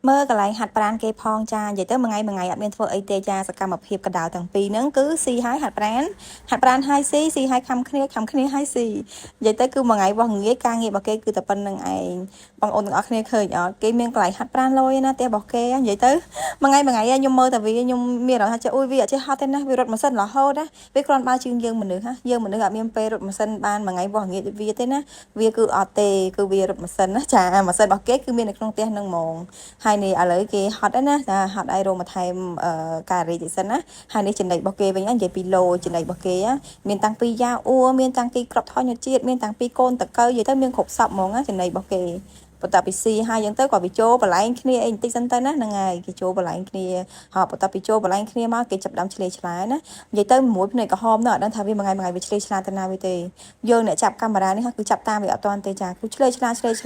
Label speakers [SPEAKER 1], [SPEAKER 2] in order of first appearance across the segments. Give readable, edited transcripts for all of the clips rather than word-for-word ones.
[SPEAKER 1] មើលកន្លែងហាត់ប្រាណគេផងចានិយាយទៅមួយថ្ងៃអត់មានធ្វើអីទេចាសកម្មភាពកណ្ដាលទាំងពីរហ្នឹងគឺស៊ីហើយហាត់ប្រាណហើយស៊ីហើយខំគ្នាហើយស៊ីនិយាយទៅគឺមួយថ្ងៃរបស់ងាយការងាររបស់គេគឺតែប៉ុណ្្នឹងឯងបងអូនទាំងអស់គ្នាឃើញអត់គេមានកន្លែងហាត់ប្រាណលយណាផ្ទះរបស់គេនិយាយទៅមួយថ្ងៃខ្ញុំមើលតែវាខ្ញុំមានអារម្មណ៍ថាអូយវាអត់ចេះហត់ទេណាវារត់ម៉ាស៊ីនរហូតណាវាគ្រាន់បើជាងយើងមនុស្សយើងមនុស្សអត់មានពេលរត់ម៉ាស៊ីនបានមួយថ្ងៃរបស់ងាយដូចវាទេណាវាគឺអត់ទេគឺវារត់ម៉ាស៊ីនណាចាម៉ាស៊ីនរបស់គេគឺមាននៅក្នុងផ្ទះហ្នឹងហ្មងហើយនេះឥឡូវគេហត់ណាចាហត់ឲ្យរោមបន្ថែមការីតិចសិនណាហើយនេះចំណុចរបស់គេវិញនិយាយពីឡូចំណុចរបស់គេមានតាំងពីយ៉ាអ៊ូមានតាំងពីក្របថយជាតិមានតាំងពីកូនតកៅនិយាយទៅមានគ្រប់សពហ្មងណាចំណុចរបស់គេបន្ទាប់ពីស៊ីហើយអញ្ចឹងទៅគាត់វាចូលបលែងគ្នាអីបន្តិចសិនទៅណាហ្នឹងហើយគេចូលបលែងគ្នាហើយបន្ទាប់ពីចូលបលែងគ្នាមកគេចាប់ដើមឆ្លេឆ្លាណានិយាយទៅមួយភ្នែកក្រហមនោះអត់ដឹងថាវាមួយថ្ងៃវាឆ្លេឆ្លាទៅណាវាទេយើងអ្នកចាប់កាមេរ៉ានេះគឺចាប់តាមវាអត់ទាន់ទេចាគឺឆ្លេឆ្លាស្គាល់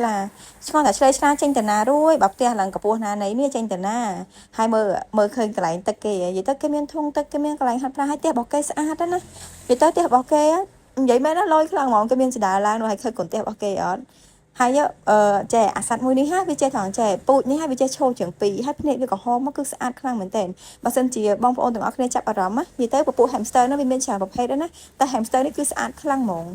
[SPEAKER 1] តែឆ្លេឆ្លាចេញតាណារួយបើផ្ទះឡើងកម្ពស់ណាណីនេះចេញតាណាហើយមើលឃើញកន្លែងទឹកគេនិយាយទៅគេមានធុងទឹកគេមានកន្លែងហាត់ប្រាណហើយផ្ទះរបស់គេស្អាតណានិយាយទៅផ្ទះរបស់គេនិយាយមែនណាលយខ្លាំងហ្មងគេមានសដាឡើងនោះហើយឃើញកូនផ្ទះរបស់គេអត់ហើយចេះអាសัตว์មួយនេះហាវាចេះថងចេះពូជនេះហាវាចេះឈោជាងពីរហើយភ្នែកវាក្រហមមកគឺស្អាតខ្លាំងមែនទែនបើសិនជាបងប្អូនទាំងអស់គ្នាចាប់អារម្មណ៍និយាយទៅពពួក hamster នោះវាមានច្រើនប្រភេទណាតែ hamster នេះគឺស្អាតខ្លាំងហ្មង